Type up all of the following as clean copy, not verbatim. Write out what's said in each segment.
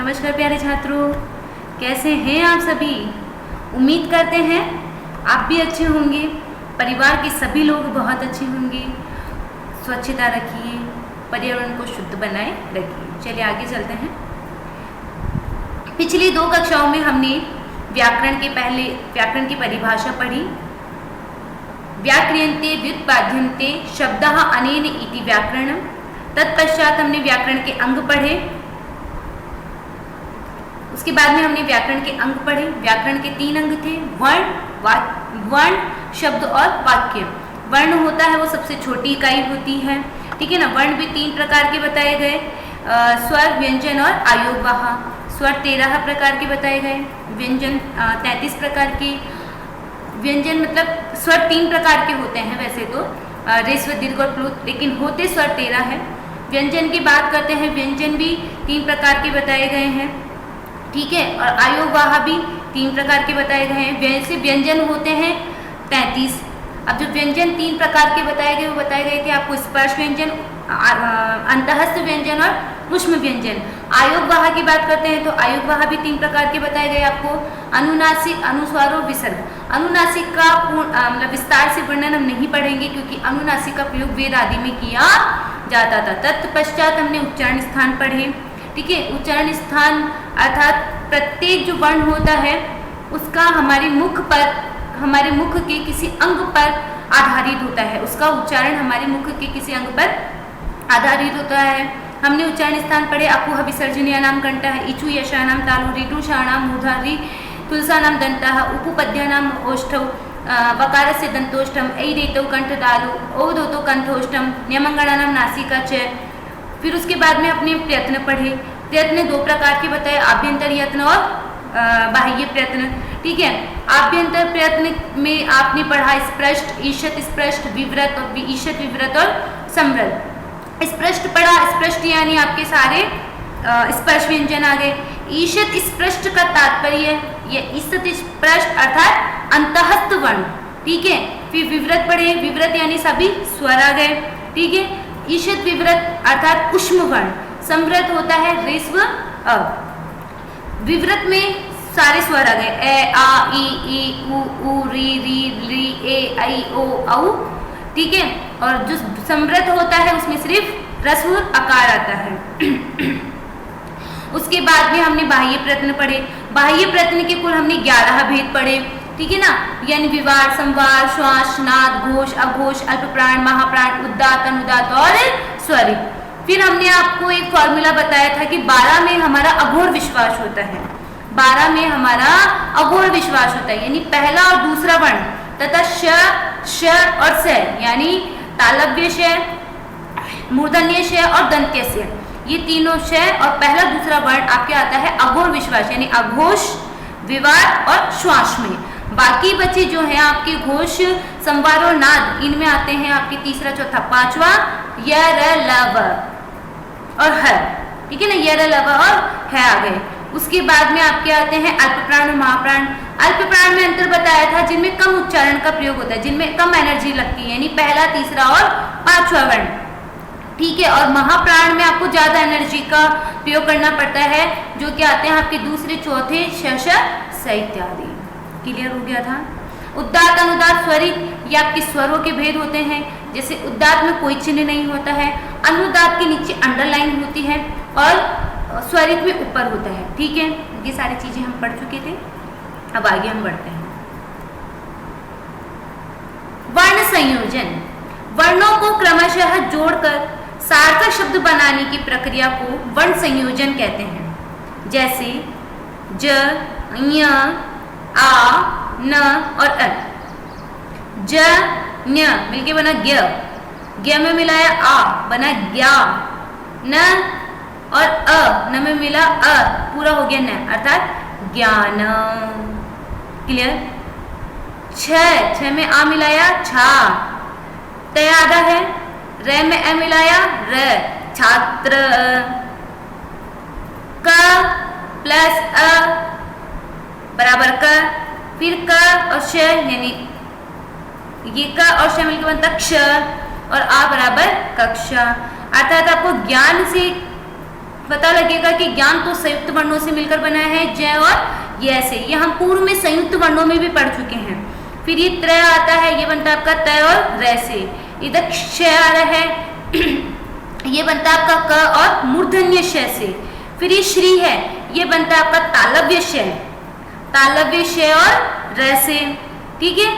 नमस्कार प्यारे छात्रों, कैसे हैं आप सभी। उम्मीद करते हैं आप भी अच्छे होंगे, परिवार के सभी लोग बहुत अच्छे होंगे। स्वच्छता रखिए, पर्यावरण को शुद्ध बनाए रखिए। चलिए आगे चलते हैं। पिछली 2 कक्षाओं में हमने व्याकरण की परिभाषा पढ़ी। व्याक्रियन्ते व्युत्पाद्यन्ते शब्दः अनेन इति व्याकरणम्। तत्पश्चात हमने व्याकरण के अंग पढ़े। उसके बाद में हमने व्याकरण के अंग पढ़े। व्याकरण के 3 अंग थे, वर्ण, शब्द और वाक्य। वर्ण होता है वो सबसे छोटी इकाई होती है, ठीक है ना। वर्ण भी 3 प्रकार के बताए गए, स्वर, व्यंजन और आयोगवाह। स्वर 13 प्रकार के बताए गए, व्यंजन 33 प्रकार के। व्यंजन मतलब स्वर 3 प्रकार के होते हैं वैसे तो, ह्रस्व, दीर्घ और प्लुत, लेकिन होते स्वर 13 है। व्यंजन की बात करते हैं, व्यंजन भी 3 प्रकार के बताए गए हैं, ठीक है। और आयोगवाह भी 3 प्रकार के बताए गए हैं। वैसे व्यंजन होते हैं 33। अब जो व्यंजन 3 प्रकार के बताए गए वो बताए गए थे आपको स्पर्श व्यंजन, अंतःस्थ व्यंजन और ऊष्म व्यंजन। आयोगवाह की बात करते हैं तो आयोगवाह भी 3 प्रकार के बताए गए आपको, अनुनासिक, अनुस्वार और विसर्ग। अनुनासिक का मतलब विस्तार से वर्णन हम नहीं पढ़ेंगे क्योंकि अनुनासिक का प्रयोग वेद आदि में किया जाता था। तत्पश्चात हमने उच्चारण स्थान पढ़े, ठीक है। उच्चारण स्थान अर्थात प्रत्येक जो वर्ण होता है उसका हमारे मुख के किसी अंग पर आधारित होता है। उसका उच्चारण हमारे मुख के किसी अंग पर आधारित होता है। हमने उच्चारण स्थान पढ़े। अकुह विसर्जनीयानां कंठः, इचु यशानां तालु, ऋटुषाणां मूर्धा, तुलसानां दन्तः, उपपद्यानां ओष्ठौ, वकारस्य दन्तोष्ठम, ऐरेतौ कंठतालु, औदोतो कंठोष्ठम, न्यमंगणानां नासिका च। फिर उसके बाद में अपने प्रयत्न पढ़े। प्रयत्न 2 प्रकार के बताए, आभ्यंतर यत्न और बाह्य प्रयत्न, ठीक है। आभ्यंतर प्रयत्न में आपने पढ़ा स्पृष्ट, ईषत स्पृष्ट, विव्रत और ईषत विव्रत और संवृत। स्पृष्ट पढ़ा, स्पृष्ट यानी आपके सारे स्पर्श व्यंजन आ गए। ईषत स्पृष्ट का तात्पर्य ये ईषत स्पृष्ट अर्थात अंतःस्थ वर्ण, ठीक है। फिर विव्रत पढ़े, विव्रत यानी सभी स्वर आ गए, ठीक है। ईषत विव्रत अर्थात ऊष्म वर्ण। संवृत होता है ह्रस्व अ। विव्रत में सारे स्वर आ गए, ए, आ, ई, उ, री, री, ए, ऐ, ओ, औ, ठीक है। और जो संवृत होता है उसमें सिर्फ ह्रस्व आकार आता है। उसके बाद में हमने बाह्य प्रयत्न पढ़े। बाह्य प्रयत्न के कुल हमने 11 भेद पढ़े, ठीक है ना। यानी विवार, संवार, श्वास, नाद, घोष, अघोष, अल्पप्राण, महाप्राण, उद्दात, अनुदात और स्वरित। फिर हमने आपको एक फॉर्मूला बताया था कि 12 में हमारा अघोर विश्वास होता है। 12 में हमारा अघोर विश्वास होता है, यानी पहला और दूसरा वर्ण तथा श और स, यानी तालव्य श, मूर्धन्य श और दंत्य श, ये तीनों श और पहला दूसरा वर्ण आपके आता है अघोर विश्वास, यानी अघोष, विवार और श्वास में। बाकी बचे जो हैं आपके घोष, संवार और नाद, इनमें आते हैं आपके तीसरा, चौथा, पांचवा य, र, ल, व और ह, ठीक है ना। य, र, ल, व और ह आ गए। उसके बाद में आपके आते हैं अल्पप्राण और महाप्राण। अल्पप्राण में अंतर बताया था जिनमें कम उच्चारण का प्रयोग होता है, जिनमें कम एनर्जी लगती है, यानी पहला, तीसरा और 5वां वर्ण, ठीक है। और महाप्राण में आपको ज्यादा एनर्जी का प्रयोग करना पड़ता है, जो कि आते हैं आपके दूसरे, चौथे, श, स इत्यादि। क्लियर हो गया था। उद्दात, अनुदात, स्वरित, ये आपके स्वरों के भेद होते हैं। जैसे उद्दात में कोई चिन्ह नहीं होता है, अनुदात के नीचे अंडरलाइन होती है और स्वरित में ऊपर होता है, ठीक है। ये सारी चीजें हम पढ़ चुके थे। अब आगे हम बढ़ते हैं। वर्ण संयोजन, वर्णों को क्रमशः जोड़कर सार्थक शब्द बनाने की प्रक्रिया को वर्ण संयोजन कहते हैं। जैसे ज, ञ, आ, न और अ। ज, ञ मिलके बना ज्ञ, ज्ञ में मिलाया आ, बना ज्ञा। न और अ, न में मिला अ, पूरा हो गया न, अर्थात ज्ञान। क्लियर। छ में आ मिलाया छा, त आधा है। र में अ मिलाया र, छात्र। क प्लस अ बराबर क, फिर क और श, यानी ये क और श मिलकर बनता क्ष और आ बराबर कक्षा। अर्थात आपको ज्ञान से पता लगेगा कि ज्ञान तो संयुक्त वर्णों से मिलकर बना है, ज और य से। ये हम पूर्व में संयुक्त वर्णों में भी पढ़ चुके हैं। फिर ये त्र आता है, ये बनता है आपका त और र से। इधर क्ष आ रहा है, ये बनता है आपका क और मूर्धन्य श से। फिर ये श्री है, ये बनता है आपका तालव्य श, तालव्य श और र से। ठीक है।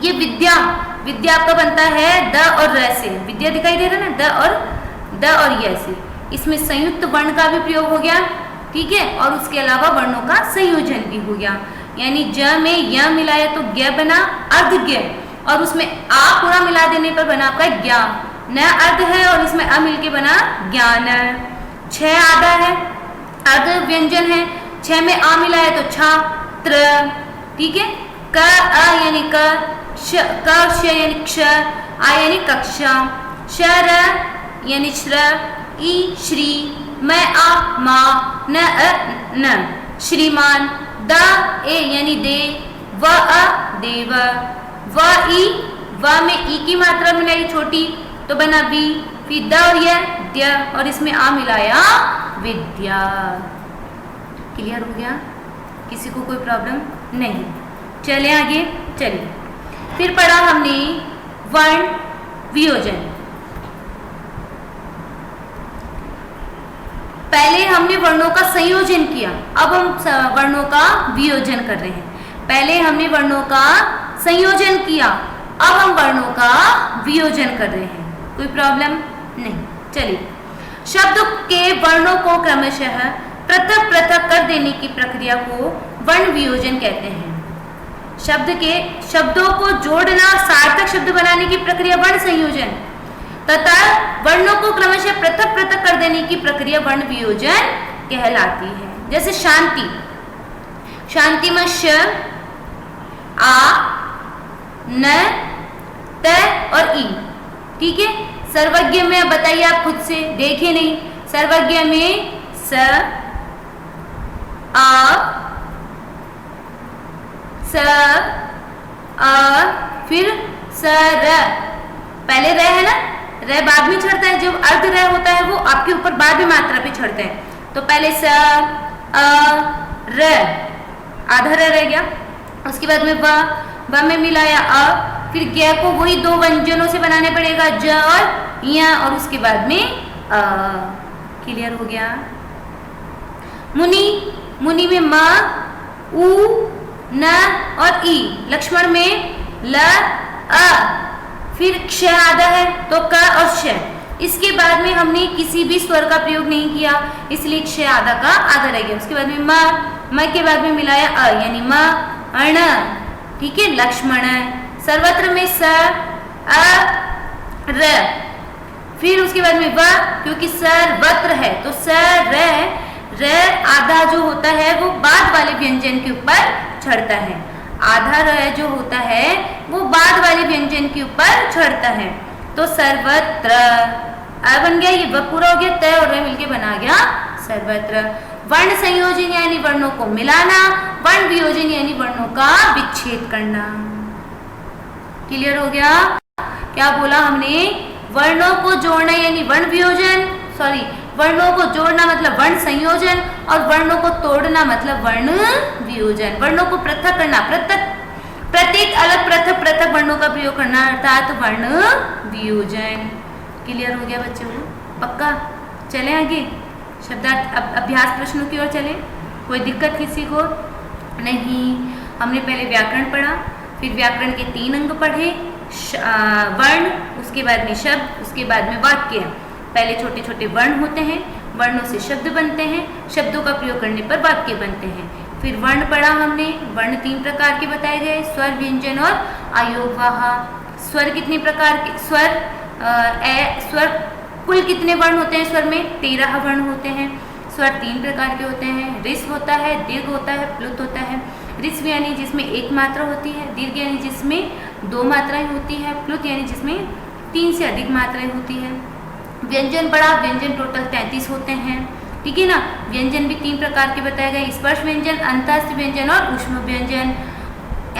ये विद्या, विद्या आपका बनता है द और र से। विद्या दिखाई दे रहा है ना, द और य से। इसमें संयुक्त वर्ण का भी प्रयोग हो गया। ठीक है। और उसके अलावा वर्णों का संयोजन भी हो गया, यानी ज में य मिलाया तो ज्ञ बना अर्धज्ञ, और उसमें आ पूरा मिला देने पर बना आपका ज्ञा। न अर्ध है और इसमें अ मिलके बना ज्ञान। छ आधा है, अर्ध व्यंजन है, छ में आ मिला है तो छात्र। ठीक है। क अ यानी क, क श यानी क्ष, आ यानी कक्षा, शर यानी श्र, ई श्री, मैं आ माँ, न अ न श्रीमान, द ए यानी दे, व अ देव, व ई, व में ई की मात्रा मिलाई छोटी तो बना बी, फिर द और य द्य, और इसमें आ मिलाया विद्या। क्लियर हो गया? किसी को कोई प्रॉब्लम नहीं? चले आगे। चलिए फिर पढ़ा हमने वर्ण वियोजन। पहले हमने वर्णों का संयोजन किया, अब हम वर्णों का वियोजन कर रहे हैं। पहले हमने वर्णों का संयोजन किया, अब हम वर्णों का वियोजन कर रहे हैं। कोई प्रॉब्लम नहीं? चलिए, शब्द के वर्णों को क्रमशः पृथक पृथक कर देने की प्रक्रिया को वर्ण वियोजन कहते हैं। शब्द के शब्दों को जोड़ना, सार्थक शब्द बनाने की प्रक्रिया वर्ण संयोजन तथा वर्णों को क्रमशः पृथक पृथक कर देने की प्रक्रिया वर्ण वियोजन कहलाती है। जैसे शांति, शांति में श, आ, न, त और ई। ठीक है। सर्वज्ञ में अब बताइए आप खुद से, देखे नहीं। सर्वज्ञ में स, आ, स, अ, फिर स, र। पहले र है ना, र बाद में चढ़ता है। जब अर्ध र होता है वो आपके ऊपर बाद में मात्रा पे चढ़ता है। तो पहले स, अ, र, आधा र रह गया। उसके बाद में व में मिलाया अ, फिर ज्ञ को वही दो व्यंजनों से बनाने पड़ेगा, ज और य, और उसके बाद में अ। क्लियर हो गया? मुनि, मुनि में म, उ, न और ई। लक्ष्मण में ल, अ, फिर क्ष आधा है तो क और श। इसके बाद में हमने किसी भी स्वर का प्रयोग नहीं किया, इसलिए क्ष आधा का आधा रह गया। उसके बाद में म के बाद में मिलाया अ, यानी म, अण। ठीक है। लक्ष्मण। सर्वत्र में स, अ, र। फिर उसके बाद में व, क्योंकि सर्वत्र है तो स, र आधा जो होता है वो बाद वाले व्यंजन के ऊपर चढ़ता है। आधा र जो होता है वो बाद वाले व्यंजन के ऊपर चढ़ता है। तो सर्वत्र अ बन गया, ये व पूरा हो गया, त और र मिलके बना गया सर्वत्र। वर्ण संयोजन यानी वर्णों को मिलाना, वर्ण वियोजन यानी वर्णों का विच्छेद करना। क्लियर हो गया? क्या बोला हमने? वर्णों को जोड़ना यानी वर्ण वियोजन, वर्णों को जोड़ना मतलब वर्ण संयोजन, और वर्णों को तोड़ना मतलब वर्ण वियोजन। वर्णों को पृथक करना, प्रत्येक अलग पृथक पृथक वर्णों का प्रयोग करना, अर्थात वर्ण वियोजन। क्लियर हो गया बच्चों को? पक्का? चले आगे शब्दार्थ अभ्यास प्रश्नों की ओर चले। कोई दिक्कत किसी को नहीं? हमने पहले व्याकरण पढ़ा, फिर व्याकरण के 3 अंग पढ़े, वर्ण, उसके बाद में शब्द, उसके बाद में वाक्य। पहले छोटे छोटे वर्ण होते हैं, वर्णों से शब्द बनते हैं, शब्दों का प्रयोग करने पर वाक्य बनते हैं। फिर वर्ण पढ़ा हमने, वर्ण 3 प्रकार के बताए गए, स्वर, व्यंजन और अयोगवाह। स्वर कितने प्रकार के? स्वर कुल कितने वर्ण होते हैं? स्वर में 13 वर्ण होते हैं। स्वर 3 प्रकार के होते हैं, ऋस्व होता है, दीर्घ होता है, प्लुत होता है। ऋस्व यानी जिसमें 1 मात्रा होती है, दीर्घ यानी जिसमें 2 मात्राएं होती है, प्लुत यानी जिसमें 3 से अधिक मात्राएं होती है। व्यंजन पढ़ा, व्यंजन टोटल 33 होते हैं। ठीक है ना? व्यंजन भी 3 प्रकार के बताए गए, स्पर्श व्यंजन, अंतस्थ व्यंजन और ऊष्म व्यंजन।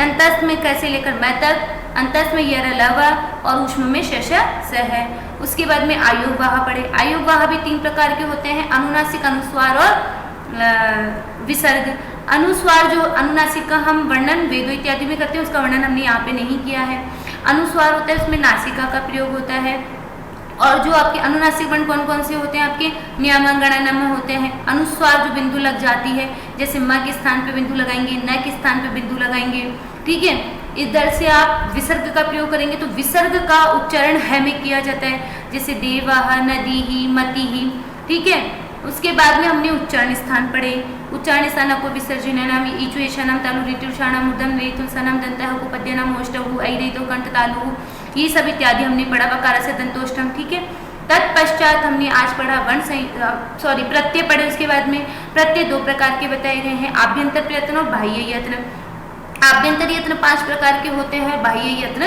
अंतस्थ में कैसे लेकर मैं तक, अंतस्थ में यर लव और ऊष्म में श स है। उसके बाद में आयोगवाह पढ़े। आयोगवाह भी 3 प्रकार के होते हैं, अनुनासिक, अनुस्वार और विसर्ग। अनुस्वार जो अनुनासिक का हम वर्णन वेदों इत्यादि में करते हैं, उसका वर्णन हमने यहाँ पे नहीं किया है। अनुस्वार होता है उसमें नासिका का प्रयोग होता है। और जो आपके अनुनासिक वर्ण कौन कौन से होते हैं, आपके नियमन गणनम में होते हैं। अनुस्वार जो बिंदु लग जाती है, जैसे म के स्थान पे बिंदु लगाएंगे, न के स्थान पे बिंदु लगाएंगे, ठीक है। इधर से आप विसर्ग का प्रयोग करेंगे तो विसर्ग का उच्चारण है में किया जाता है, जैसे देवाह, नदी ही, मति ही, ठीक है। उसके बाद में हमने उच्चारण स्थान पढ़े। उच्चारण स्थान को विसर्जनम ईचुएशनम तालु ऋतुषाणम उदम रेतुसनम दंतः कुपद्यनम ओष्टभु ऐरेतो कंठ तालु, ये सब इत्यादि हमने पढ़ा। वकार से दंतोष्टम, ठीक है। तत्पश्चात हमने आज पढ़ा प्रत्यय पढ़े। उसके बाद में प्रत्यय 2 प्रकार के बताए गए हैं, आभ्यंतर प्रयत्न और बाह्य यत्न। आभ्यंतर यत्न 5 प्रकार के होते हैं, बाह्य यत्न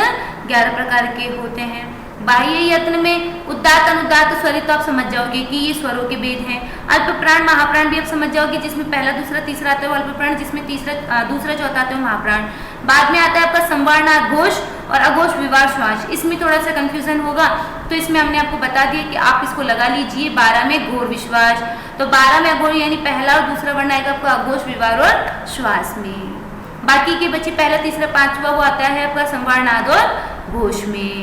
11 प्रकार के होते हैं। बाह्य यत्न में उदात्त अनुदात्त स्वर तो आप समझ जाओगे कि ये स्वरों के भेद हैं। अल्प प्राण महाप्राण भी आप समझ जाओगे, जिसमें पहला दूसरा तीसरा आता है वो अल्प प्राण, जिसमें दूसरा चौथा आता है महाप्राण। बाद में आता है आपका संवारनाद घोष और अघोष विवाह श्वास। इसमें थोड़ा सा कंफ्यूजन होगा, तो इसमें हमने आपको बता दिया कि आप इसको लगा लीजिए 12 में घोर विश्वास। तो 12 में अघोर यानी पहला और दूसरा वर्ण आएगा आपका अघोष विवाह और श्वास में। बाकी के बच्चे पहला तीसरा पांचवा वो आता है आपका संवारनाद और घोष में।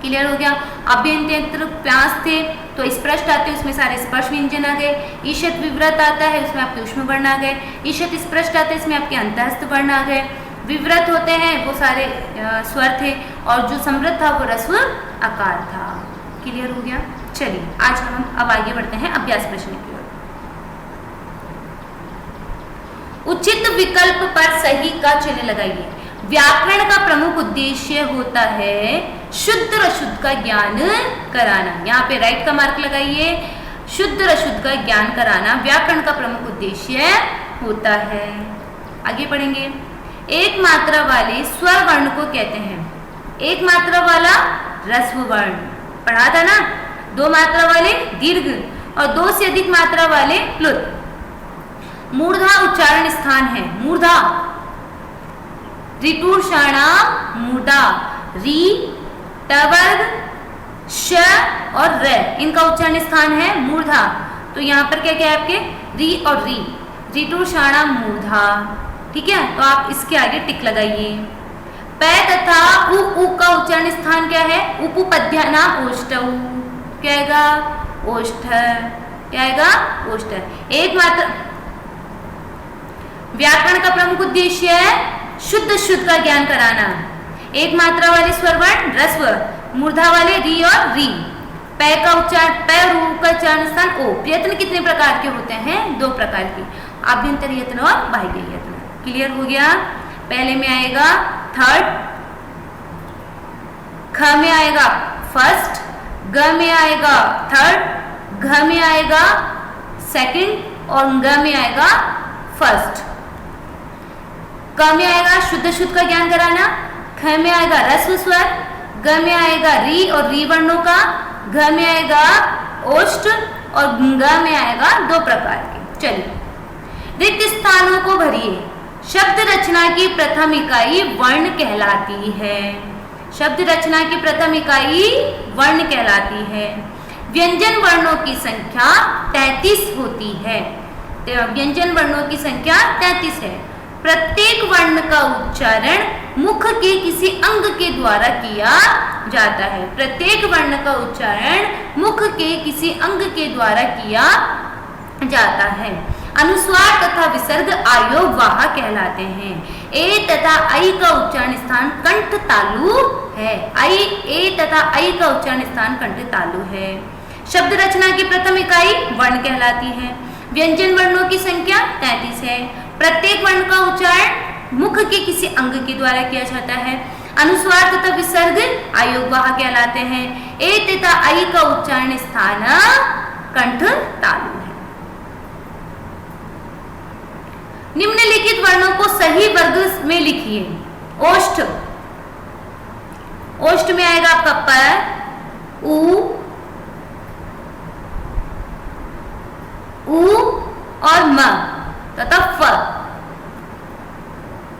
क्लियर हो गया। अभ्यंतर प्यास थे तो स्पष्ट आते हैं, उसमें सारे स्पर्श व्यंजन आ गए। ईशत विव्रत आता है, उसमें आपके ऊष्म वर्ण आ गए। ईशत स्पष्ट आते हैं, इसमें आपके अंतःस्थ वर्ण आ गए। विव्रत होते हैं वो सारे स्वर थे, और जो समृद्ध था वो रस्व आकार था। क्लियर हो गया। चलिए आज हम अब आगे बढ़ते हैं अभ्यास प्रश्न की ओर। उचित विकल्प पर सही का चिन्ह लगाइए। व्याकरण का प्रमुख उद्देश्य होता है शुद्ध और अशुद्ध का ज्ञान कराना। यहाँ पे राइट का मार्क लगाइए। शुद्ध और अशुद्ध का ज्ञान कराना व्याकरण का प्रमुख उद्देश्य होता है। आगे पढ़ेंगे। एक मात्रा वाले स्वर वर्ण को कहते हैं। एक मात्रा वाला ह्रस्व वर्ण पढ़ा था ना, 2 मात्रा वाले दीर्घ और 2 से अधिक मात्रा वाले प्लुत। मूर्धा उच्चारण स्थान है। मूर्धा ऋतुषाणाम मूर्धा, री टवर्ग श और र, इनका उच्चारण स्थान है मूर्धा। तो यहाँ पर क्या क्या है आपके री और री, ऋतुषाणाम मूर्धा, ठीक है। तो आप इसके आगे टिक लगाइए। पै तथा उ का उच्चारण स्थान क्या है? उपपद्यानाम ओष्ठौ, क्या आएगा? ओष्ठ, क्या आएगा? ओष्ठ। एक मात्र व्याकरण का प्रमुख उद्देश्य है शुद्ध शुद्ध का ज्ञान कराना। एक मात्रा वाले स्वर वर्ण ह्रस्व, मूर्धा वाले री और री। पै का उच्चारण पै और उ का उच्चारण स्थान ओ। यत्न कितने प्रकार के होते हैं? 2 प्रकार के, आभ्यंतर यत्न और बाह्य यत्न। क्लियर हो गया। पहले में आएगा थर्ड, ख में आएगा फर्स्ट, ग में आएगा थर्ड, घ में आएगा सेकंड और ग में आएगा फर्स्ट। क में आएगा शुद्ध शुद्ध का ज्ञान कराना, ख में आएगा ह्रस्व स्वर, ग में आएगा री और री वर्णों का, घ में आएगा ओष्ठ और ग में आएगा 2 प्रकार के। चलिए रिक्त स्थानों को भरिए। शब्द रचना की प्रथम इकाई वर्ण कहलाती है। शब्द रचना की प्रथम इकाई वर्ण कहलाती है। व्यंजन वर्णों की संख्या 33 होती है। व्यंजन वर्णों की संख्या 33 है। प्रत्येक वर्ण का उच्चारण मुख के किसी अंग के द्वारा किया जाता है। प्रत्येक वर्ण का उच्चारण मुख के किसी अंग के द्वारा किया जाता है। अनुस्वार तथा विसर्ग आयोगवाह कहलाते हैं। ए तथा आई का उच्चारण स्थान कंठ तालु है। ए तथा आई का उच्चारण स्थान कंठ तालु है। शब्द रचना की प्रथम इकाई वर्ण कहलाती है। व्यंजन वर्णों की संख्या 33 है। प्रत्येक वर्ण का उच्चारण मुख के किसी अंग के द्वारा किया जाता है। अनुस्वार तथा विसर्ग आयोगवाह कहलाते हैं। ए तथा आई का उच्चारण स्थान कंठ तालु है। निम्नलिखित वर्णों को सही वर्ग में लिखिए। ओष्ठ, ओष्ठ में आएगा आपका प, उ और म तथा फ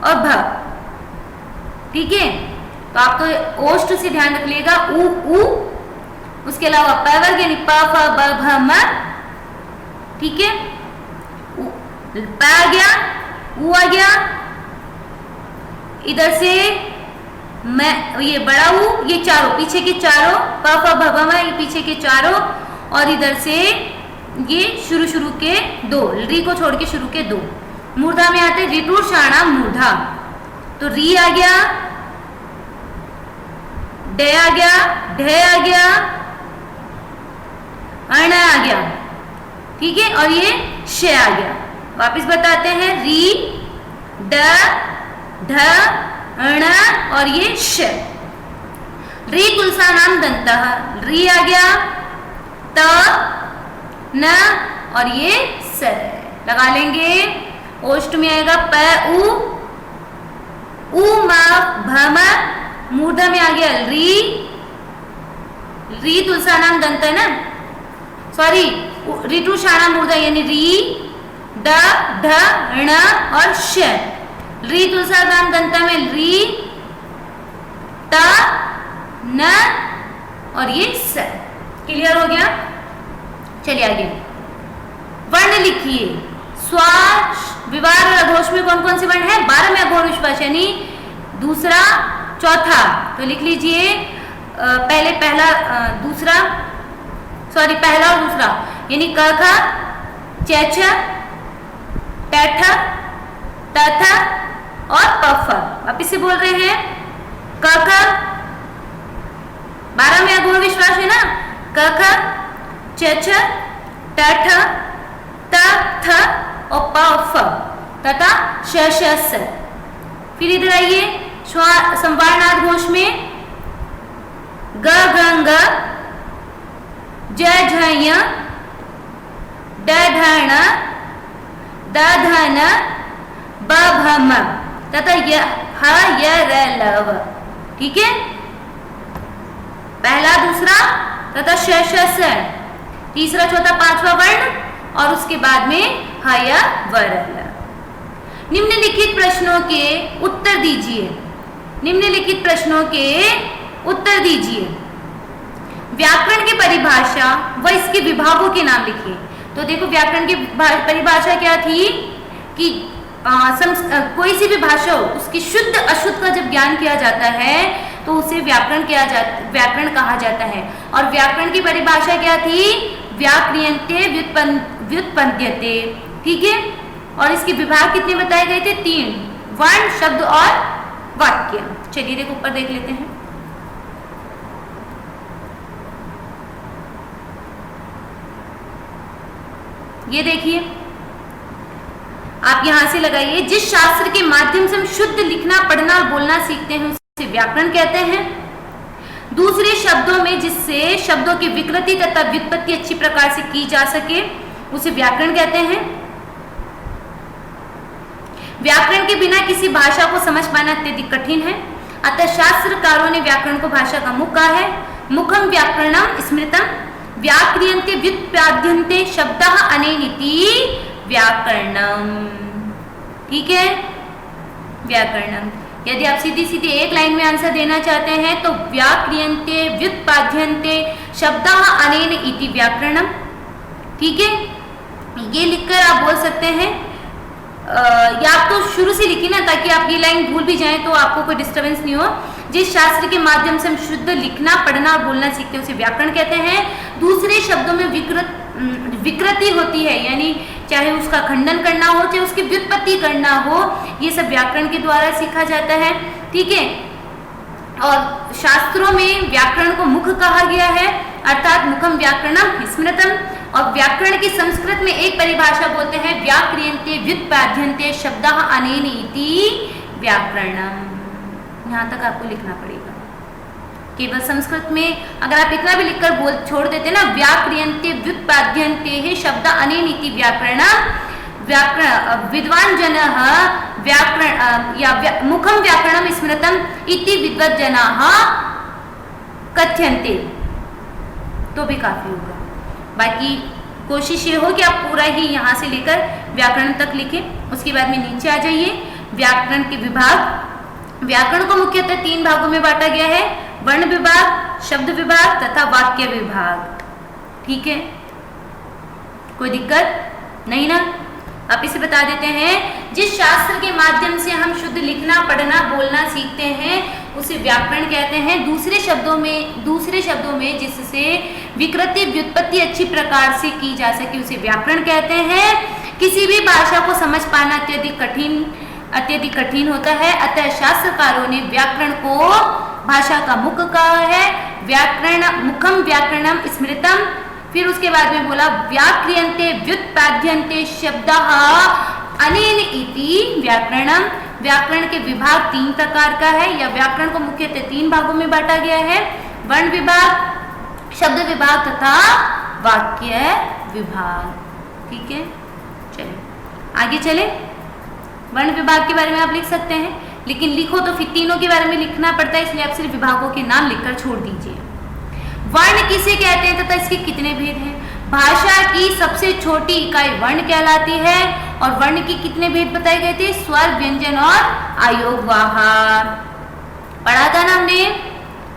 और भ, ठीक है। तो आप तो ओष्ठ से ध्यान रख लीजिएगा। उ उसके अलावा प वर्ग यानी प फ ब भ म, ठीक है, प आ गया, उ आ गया, इधर से मैं ये बड़ा ऊ, ये चारों पीछे के चारों, प फ ब भ म ये पीछे के चारों, और इधर से ये शुरू के दो, री को छोड़ के शुरू के दो। मूर्धा में आते ऋतु शाणा मूर्धा, तो री आ गया, डे आ गया, ढे आ गया, अण आ गया, ठीक है, और ये श आ गया। वापिस बताते हैं, री, ड, ढ, अण और ये श। री तुलसा नाम दंतः, री आ गया, त, न और ये स लगा लेंगे। ओष्ठ में आएगा प उ मा भ म, मूर्धा में आ गया री, री तुलसा नाम दंत है ना, सॉरी ऋतु शाणा मूर्धा यानी री, ड, ढ, ण और श। री तुलसा नाम दंत में री, त, न और ये स। क्लियर हो गया? चलिए आगे वर्ण लिखिए। स्वा, विवाह और अघोष में कौन कौन से वर्ण है? 12 में अघोर विश्वास यानी दूसरा चौथा, तो लिख लीजिए पहले पहला दूसरा, सॉरी पहला और दूसरा यानी क ख, च छ, ट ठ, त थ और प फ। वापिस से बोल रहे हैं, क ख 12 में अघोर विश्वास है ना, क ख, च छ, ट ठ, त थ और प फ तथा श श स। फिर इधर आइए संवारनाद घोष में ग घ ङ, ज झ ञ, ड ढ ण, द ध न, ब भ म तथा य ह य र ल व। ठीक है, पहला दूसरा तथा श श स, तीसरा चौथा पांचवा वर्ण और उसके बाद में ह य व र ल। निम्नलिखित प्रश्नों के उत्तर दीजिए। निम्नलिखित प्रश्नों के उत्तर दीजिए। व्याकरण की परिभाषा व इसके विभागों के नाम लिखिए। तो देखो व्याकरण की परिभाषा क्या थी कि कोई सी भी भाषा हो उसकी शुद्ध अशुद्ध का जब ज्ञान किया जाता है तो उसे व्याकरण कहा जाता है। और व्याकरण की परिभाषा क्या थी? व्याक्रियन्ते व्युत्पद्यते। ठीक है, और इसके विभाग कितने बताए गए थे? 3, वर्ण, शब्द और वाक्य। चलिए देखो ऊपर देख लेते हैं। ये देखिए, आप यहां से लगाइए। जिस शास्त्र के माध्यम से हम शुद्ध लिखना, पढ़ना और बोलना सीखते हैं उसे व्याकरण कहते हैं। दूसरे शब्दों में जिससे शब्दों की विकृति तथा व्युत्पत्ति अच्छी प्रकार से की जा सके उसे व्याकरण कहते हैं। व्याकरण के बिना किसी भाषा को समझ पाना अत्यधिक कठिन है, अतः शास्त्रकारों ने व्याकरण को भाषा का मुख कहा है। मुखम व्याकरणम स्मृतम व्याक्रियन्ते व्युत्पाद्यन्ते शब्दः अनेनिति व्याकरणम। ठीक है, व्याकरणम। यदि आप सीधी सीधी एक लाइन में आंसर देना चाहते हैं तो व्याक्रियन्ते व्युत्पाद्यन्ते शब्दः अनेन इति व्याकरणम। ठीक है, ये लिखकर आप बोल सकते हैं, या आप तो शुरू से लिखी ना ताकि आप ये लाइन भूल भी जाएं तो आपको कोई डिस्टर्बेंस नहीं हो। जिस शास्त्र के माध्यम से हम शुद्ध लिखना, पढ़ना और बोलना सीखते हैं उसे व्याकरण कहते हैं। दूसरे शब्दों में विकृति होती है, यानी चाहे उसका खंडन करना हो चाहे उसकी व्युत्पत्ति करना हो, ये सब व्याकरण के द्वारा सीखा जाता है। ठीक है, और शास्त्रों में व्याकरण को मुख कहा गया है, अर्थात मुखम व्याकरणम स्मृतम। और व्याकरण की संस्कृत में एक परिभाषा बोलते हैं, व्याक्रियन्ते व्युत्पाद्यन्ते शब्दः अनेन इति व्याकरणम। यहाँ तक आपको लिखना पड़ेगा केवल संस्कृत में। अगर आप इतना भी लिखकर बोल छोड़ देते ना, व्याक्रियन्ते व्युत्पाद्यन्ते शब्द अनेन इति व्याकरणम, व्याकरण विद्वान जनः व्याकरण या मुखम व्याकरणम स्मृतम इति विद्वत् जनाः कथ्यन्ते, तो भी काफी होगा। बाकी कोशिश ये हो कि आप पूरा ही यहाँ से लेकर व्याकरण तक लिखें। उसके बाद में नीचे आ जाइए। व्याकरण के विभाग। व्याकरण को मुख्यतः 3 भागों में बांटा गया है, वर्ण विभाग, शब्द विभाग तथा वाक्य विभाग। ठीक है, कोई दिक्कत नहीं ना? आप इसे बता देते हैं, जिस शास्त्र के माध्यम से हम शुद्ध लिखना, पढ़ना, बोलना सीखते हैं उसे व्याकरण कहते हैं। दूसरे शब्दों में जिससे विकृति व्युत्पत्ति अच्छी प्रकार से की जा सके उसे व्याकरण कहते हैं। किसी भी भाषा को समझ पाना अत्यधिक कठिन होता है, अतः शास्त्रकारों ने व्याकरण को भाषा का मुख कहा है। व्याकरण मुखम व्याकरणम स्मृतम, फिर उसके बाद में बोला व्याक्रियन्ते व्युत्पाद्यन्ते शब्दः अनेन इति व्याकरणम। व्याकरण के विभाग 3 प्रकार का है, या व्याकरण को मुख्यतः 3 भागों में बांटा गया है, वर्ण विभाग, शब्द विभाग तथा वाक्य विभाग। ठीक है, चलिए आगे चले। वर्ण विभाग के बारे में आप लिख सकते हैं, लेकिन लिखो तो फिर तीनों के बारे में लिखना पड़ता है, इसलिए आप सिर्फ विभागों के नाम लिखकर छोड़ दीजिए। वर्ण किसे कहते हैं तथा इसके कितने भेद हैं? भाषा की सबसे छोटी इकाई वर्ण कहलाती है, और वर्ण के कितने भेद बताए गए थे? स्वर, व्यंजन और आयोगवाह। पढ़ा था ना हमने?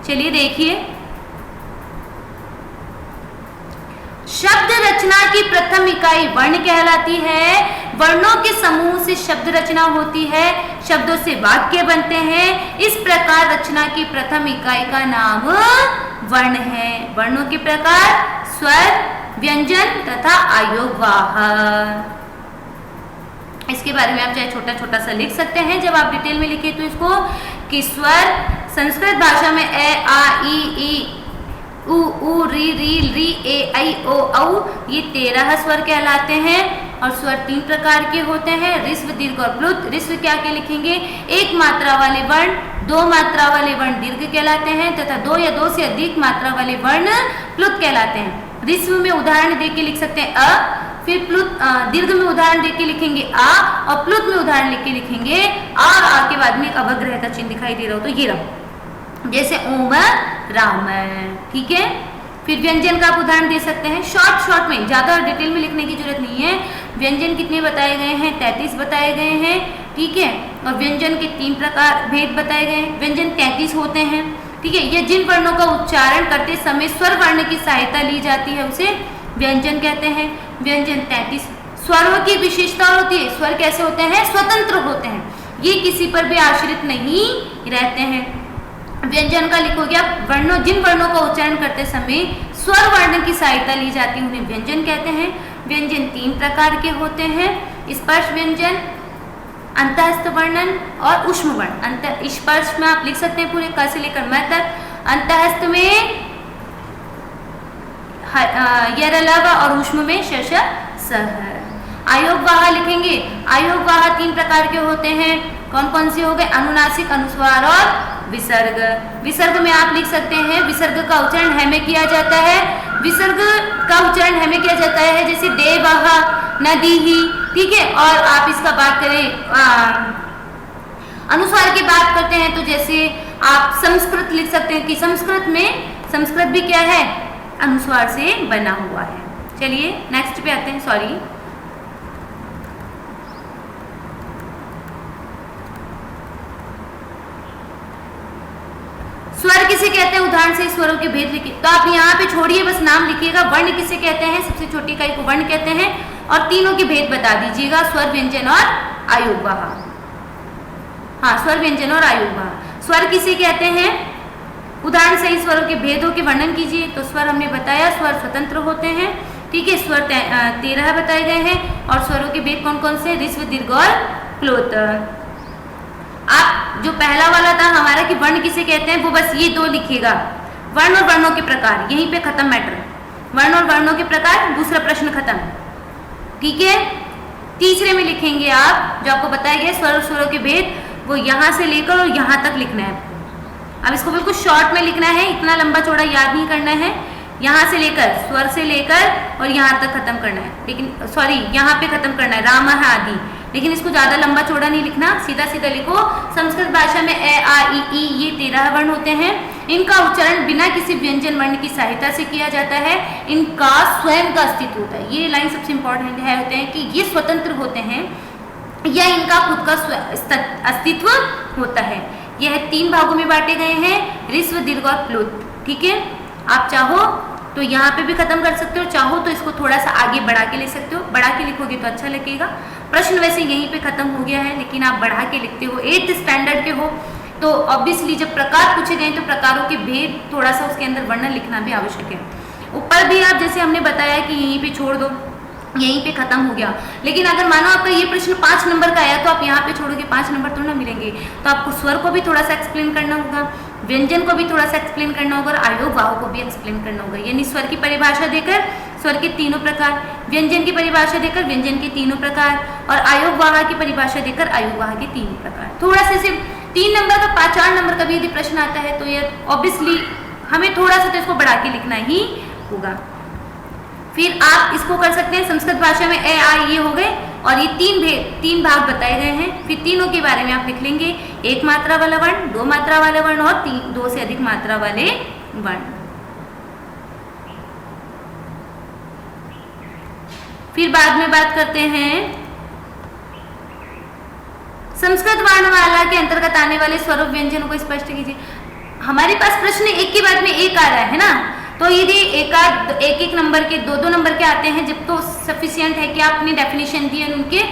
चलिए देखिए, शब्द रचना की प्रथम इकाई वर्ण कहलाती है। वर्णों के समूह से शब्द रचना होती है, शब्दों से वाक्य बनते हैं। इस प्रकार रचना की प्रथम इकाई का नाम वर्ण है। वर्णों के प्रकार स्वर, व्यंजन तथा आयोगवाह। इसके बारे में आप चाहे छोटा छोटा सा लिख सकते हैं, जब आप डिटेल में लिखे तो इसको, कि स्वर संस्कृत भाषा में ए, आ, ई, उ, ऊ, री, री, ए, ऐ, ओ, औ, ये 13 स्वर कहलाते हैं। और स्वर 3 प्रकार के होते हैं, ऋस्व, दीर्घ और प्लुत। ऋस्व क्या के लिखेंगे? 1 मात्रा वाले वर्ण, 2 मात्रा वाले वर्ण दीर्घ कहलाते हैं, तथा 2 या 2 से अधिक मात्रा वाले वर्ण प्लुत कहलाते हैं। ऋस्व में उदाहरण देख के लिख सकते हैं अ, फिर प्लुत दीर्घ में उदाहरण देख के लिखेंगे आ, और प्लुत में उदाहरण लिख के लिखेंगे आ, और आ के बाद में एक अवग्रह का चिन्ह दिखाई दे रहा हो तो ये रहा, जैसे ओम राम। ठीक है, फिर व्यंजन का आप उदाहरण दे सकते हैं शॉर्ट में, ज्यादा डिटेल में लिखने की जरूरत नहीं है। व्यंजन कितने बताए गए हैं? 33 बताए गए हैं। ठीक है, और व्यंजन के 3 प्रकार भेद बताए गए हैं। व्यंजन 33 होते हैं। ठीक है, ये जिन वर्णों का उच्चारण करते समय स्वर वर्ण की सहायता ली जाती है उसे व्यंजन कहते हैं। व्यंजन 33 स्वरों की विशेषता होती है। स्वर कैसे होते हैं? स्वतंत्र होते हैं, ये किसी पर भी आश्रित नहीं रहते हैं। व्यंजन का लिखोगे आप, जिन वर्णों का उच्चारण करते समय स्वर वर्ण की सहायता ली जाती है उन्हें व्यंजन कहते हैं। व्यंजन 3 प्रकार के होते हैं, स्पर्श व्यंजन, अंतःस्थ वर्णन और ऊष्म वर्ण। स्पर्श में आप लिख सकते हैं पूरे क से लेकर म तक, अंतःस्थ में यरलव और ऊष्म में शश सह। आयोगवाह लिखेंगे, आयोगवाह 3 प्रकार के होते हैं। कौन कौन से हो गए? अनुनासिक, अनुस्वार और विसर्ग। विसर्ग में आप लिख सकते हैं, विसर्ग का उच्चारण है में किया जाता है। विसर्ग का उच्चारण है में किया जाता है, जैसे देवः, नदी ही। ठीक है, और आप इसका बात करें अनुस्वार की बात करते हैं तो जैसे आप संस्कृत लिख सकते हैं कि संस्कृत भी क्या है? अनुस्वार से बना हुआ है। चलिए नेक्स्ट पे आते हैं। सॉरी, स्वर किसे कहते हैं? उदाहरण से स्वरों के भेद लिखिए। तो आप यहाँ पे छोड़िए, बस नाम लिखिएगा। वर्ण किसे कहते हैं? सबसे छोटी इकाई को वर्ण कहते हैं, और तीनों के भेद बता दीजिएगा, स्वर, व्यंजन और आयोगवाह। हाँ, स्वर, व्यंजन और आयोगवाह। स्वर किसे कहते हैं? उदाहरण से ही स्वरों के भेदों के वर्णन कीजिए। तो स्वर हमने बताया, स्वर स्वतंत्र होते हैं। ठीक है, स्वर 13 बताए गए हैं, और स्वरों के भेद कौन कौन से? ऋस्व, दीर्घ और प्लुत। आप जो पहला वाला था हमारा कि वर्ण किसे कहते हैं, वो बस ये 2 लिखिएगा, वर्ण और वर्णों के प्रकार। यहीं पे खत्म मैटर, वर्ण और वर्णों के प्रकार, दूसरा प्रश्न खत्म। ठीक है, तीसरे में लिखेंगे आप जो आपको बताया गया स्वर और स्वरों के भेद, वो यहाँ से लेकर और यहाँ तक लिखना है। अब इसको बिल्कुल शॉर्ट में लिखना है, इतना लंबा चौड़ा याद नहीं करना है। यहाँ से लेकर, स्वर से लेकर और यहाँ तक खत्म करना है, लेकिन सॉरी यहाँ पे खत्म करना है, राम आदि। लेकिन इसको ज़्यादा लंबा चौड़ा नहीं लिखना, सीधा सीधा लिखो। संस्कृत भाषा में ए, आ, ई, ये 13 वर्ण होते हैं। इनका उच्चारण बिना किसी व्यंजन वर्ण की सहायता से किया जाता है। इनका स्वयं का अस्तित्व होता है। ये लाइन सबसे इंपॉर्टेंट है, होते हैं कि ये स्वतंत्र होते हैं या इनका खुद का अस्तित्व होता है। यह 3 भागों में बांटे गए हैं, ह्रस्व, दीर्घ और प्लुत। ठीक है, आप चाहो तो यहाँ पे भी खत्म कर सकते हो, चाहो तो इसको थोड़ा सा आगे बढ़ा के ले सकते हो। बढ़ा के लिखोगे तो अच्छा लगेगा। प्रश्न वैसे यहीं पे खत्म हो गया है, लेकिन आप बढ़ा के लिखते हो, 8th स्टैंडर्ड के हो, तो ऑब्वियसली जब प्रकार पूछे गए तो प्रकारों के भेद थोड़ा सा उसके अंदर वर्णन लिखना भी आवश्यक है। ऊपर भी आप जैसे हमने बताया कि यहीं पे छोड़ दो, यहीं पे खत्म हो गया। लेकिन अगर मानो आपका ये प्रश्न 5 नंबर का आया तो आप यहाँ पे छोड़ोगे, 5 नंबर तो ना मिलेंगे। तो आपको स्वर को भी थोड़ा सा एक्सप्लेन करना होगा, व्यंजन को भी थोड़ा सा एक्सप्लेन करना होगा और आयोग वाह को भी एक्सप्लेन करना होगा। यानी स्वर की परिभाषा देकर स्वर के तीनों प्रकार, व्यंजन की परिभाषा देकर व्यंजन के तीनों प्रकार और आयोग वाह की परिभाषा देकर आयोग वाह के तीनों प्रकार। थोड़ा सा सिर्फ 3 नंबर का 4 नंबर का भी यदि प्रश्न आता है तो ये ऑब्वियसली हमें थोड़ा सा तो इसको बढ़ा के लिखना ही होगा। फिर आप इसको कर सकते हैं, संस्कृत भाषा में ए आ ये हो गए और ये 3 भाग बताए गए हैं। फिर तीनों के बारे में आप लिख लेंगे, 1 मात्रा वाला वर्ण, 2 मात्रा वाले वर्ण और 2 से अधिक मात्रा वाले वर्ण। फिर बाद में बात करते हैं संस्कृत वर्णमाला के अंतर्गत आने वाले स्वरूप व्यंजनों को स्पष्ट कीजिए। हमारे पास प्रश्न एक के बाद में एक आ रहा है ना, तो यदि एक नंबर के 2 नंबर के आते हैं जब तो सफिशियंट है कि आपने डेफिनेशन दी, उनके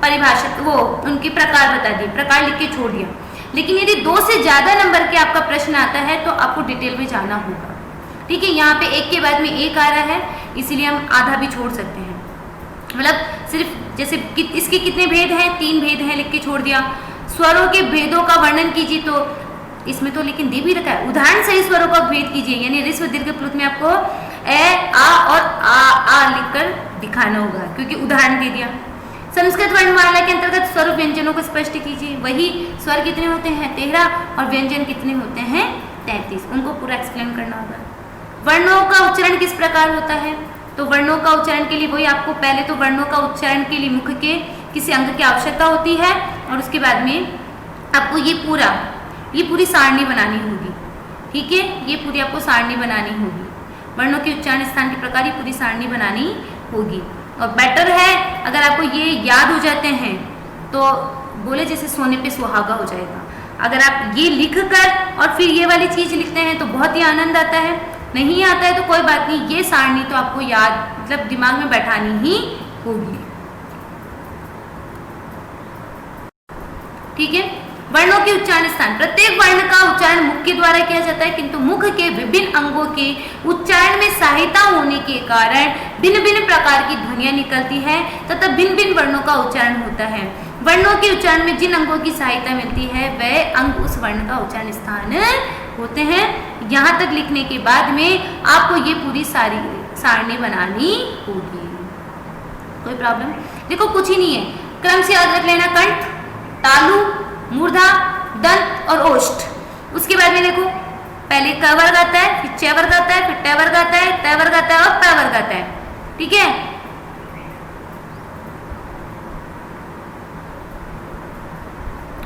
परिभाषा वो उनके प्रकार बता दिए, प्रकार लिख के छोड़ दिया। लेकिन यदि 2 से ज्यादा नंबर के आपका प्रश्न आता है तो आपको डिटेल में जाना होगा। ठीक है, यहाँ पे एक के बाद में एक आ रहा है, इसीलिए हम आधा भी छोड़ सकते हैं। मतलब सिर्फ जैसे इसके कितने भेद हैं, 3 भेद हैं, लिख के छोड़ दिया। स्वरों के भेदों का वर्णन कीजिए, तो इसमें तो लेकिन दे भी रखा है, उदाहरण सही स्वरों का भेद कीजिए। यानी ह्रस्व, दीर्घ, प्लुत में आपको ए, आ और आ लिखकर दिखाना होगा, क्योंकि उदाहरण दे दिया। संस्कृत वर्णमाला के अंतर्गत स्वरूप व्यंजनों को स्पष्ट कीजिए। वही स्वर कितने होते हैं, 13 और व्यंजन कितने होते हैं, 33। उनको पूरा एक्सप्लेन करना होगा। वर्णों का उच्चारण किस प्रकार होता है, तो वर्णों का उच्चारण के लिए वही आपको पहले तो वर्णों का उच्चारण के लिए मुख के किसी अंग की आवश्यकता होती है और उसके बाद में आपको ये पूरी सारणी बनानी होगी। ठीक है, ये पूरी आपको सारणी बनानी होगी। वर्णों के उच्चारण स्थान के प्रकार ये पूरी सारणी बनानी होगी। और बेटर है अगर आपको ये याद हो जाते हैं तो बोले जैसे सोने पे सुहागा हो जाएगा। अगर आप ये लिख कर और फिर ये वाली चीज लिखते हैं तो बहुत ही आनंद आता है। नहीं आता है तो कोई बात नहीं, ये सारणी तो आपको याद मतलब दिमाग में बैठानी ही होगी। ठीक है, वर्णों के उच्चारण स्थान, प्रत्येक वर्ण का उच्चारण मुख के द्वारा किया जाता है, किंतु मुख के विभिन्न अंगों के उच्चारण में सहायता होने के कारण भिन्न भिन्न प्रकार की ध्वनियां निकलती है तथा भिन्न भिन्न वर्णों का उच्चारण होता है। वर्णों के उच्चारण में जिन अंगों की सहायता मिलती है वह अंग उस वर्ण का उच्चारण स्थान होते हैं। यहाँ तक लिखने के बाद में आपको ये पूरी सारणी बनानी होगी। कोई प्रॉब्लम? देखो कुछ ही नहीं है, क्रम से याद रख लेना, कंठ, तालु, मूर्धा, दंत और ओष्ठ। उसके बाद में देखो पहले क वर्ग आता है, फिर च वर्ग आता है, फिर ट वर्ग आता है, त वर्ग आता है और प वर्ग आता है। ठीक है,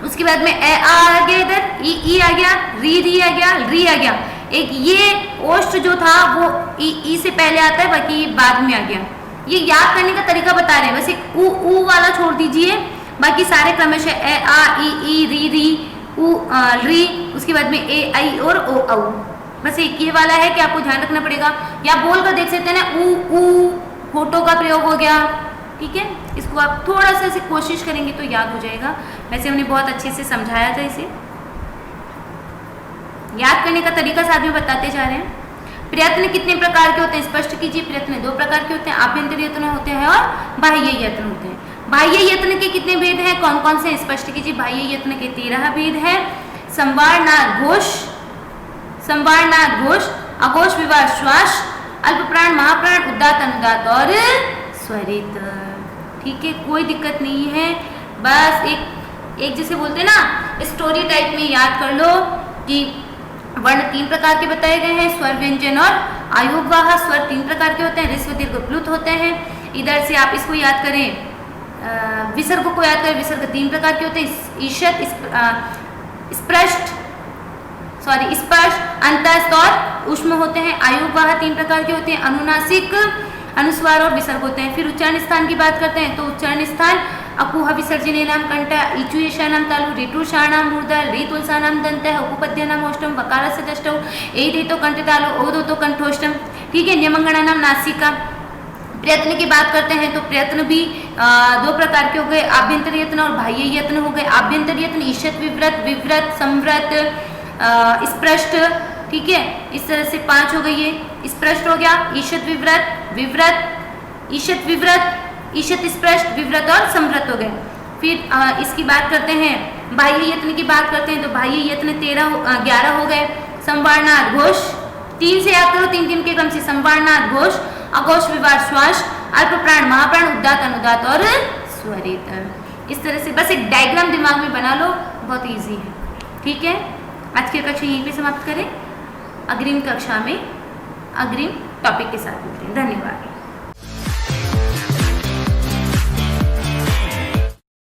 उसके बाद में ए आ गया, इधर ई आ गया, री आ गया, री आ गया। एक ये ओष्ठ जो था वो ई से पहले आता है, बाकी बाद में आ गया। ये याद करने का तरीका बता रहे हैं, बस एक ऊ वाला छोड़ दीजिए, बाकी सारे क्रमशः ए आ ई री उ री, उसके बाद में ए आई और ओ औ। बस एक ये वाला है कि आपको ध्यान रखना पड़ेगा। या बोल कर देख सकते हैं ना, ऊ होठों का प्रयोग हो गया। ठीक है, इसको आप थोड़ा सा कोशिश करेंगे तो याद हो जाएगा। वैसे हमने बहुत अच्छे से समझाया था, इसे याद करने का तरीका साथ में बताते जा रहे हैं। प्रयत्न कितने प्रकार के होते हैं, स्पष्ट कीजिए। प्रयत्न 2 प्रकार के होते हैं, आभ्यंतर यत्न होते हैं और बाह्य यत्न होते हैं। बाह्य यत्न के कितने भेद हैं, कौन कौन से, स्पष्ट कीजिए। बाह्य यत्न के 13 भेद हैं। संवार, नाद, घोष, संवार, नाद, घोष, अघोष, विवाह, श्वास, अल्प प्राण, महाप्राण, उदात्त, अनुदात्त और स्वरित। ठीक है, कोई दिक्कत नहीं है। बस एक जैसे बोलते हैं ना, स्टोरी टाइप में याद कर लो कि वर्ण 3 प्रकार के बताए गए हैं, स्वर, व्यंजन और आयुर्वाह। स्वर 3 प्रकार के होते हैं, ह्रस्व, दीर्घ, प्लुत होते हैं। इधर से आप इसको याद करें, विसर्ग को याद करें, विसर्ग 3 प्रकार के होते हैं, ईशत, स्पर्श, अंतस्थ और ऊष्म होते हैं। आयुर्वाह 3 प्रकार के होते हैं, अनुनासिक, अनुस्वार और विसर्ग होते हैं। फिर उच्चारण स्थान की बात करते हैं तो उच्चारण स्थान अकुह विसर्जनेनां कंठः, इचुयेषाणां तालु, ऋतुषाणां मूर्धः, ऋतुलसानां दन्तः, उपपद्यानाम् ओष्ठं, वकारस्य दष्टौ, एधेतो कंठतालु, औधोतो कंठोष्ठम। ठीक है। न्यमंगणानां नासिका। प्रयत्न की बात करते हैं तो प्रयत्न भी दो प्रकार के हो गए, आभ्यंतर यत्न और बाह्य यत्न हो गए। आभ्यंतर यत्न ईशत विव्रत, विव्रत, संव्रत, स्पृष्ट। ठीक है, इस तरह से 5 हो गई ये। स्पृष्ट हो गया, ईशत विव्रत, विव्रत, ईशत विव्रत, ईशत स्पृष्ट, विव्रत और संव्रत हो गए। फिर इसकी बात करते हैं, बाह्य यत्न की बात करते हैं तो बाह्य यत्न 11 हो गए। संवारनाद घोष, 3 से याद करो, 3 के क्रम से। संवारनाद घोष, अघोष विवार श्वास, अल्प प्राण महाप्राण, उदात अनुदात और स्वरित। इस तरह से बस एक डायग्राम दिमाग में बना लो, बहुत इजी है। ठीक है, आज की कक्षा यहीं पे समाप्त करें। अग्रिम कक्षा में अग्रिम टॉपिक के साथ मिलते हैं। धन्यवाद।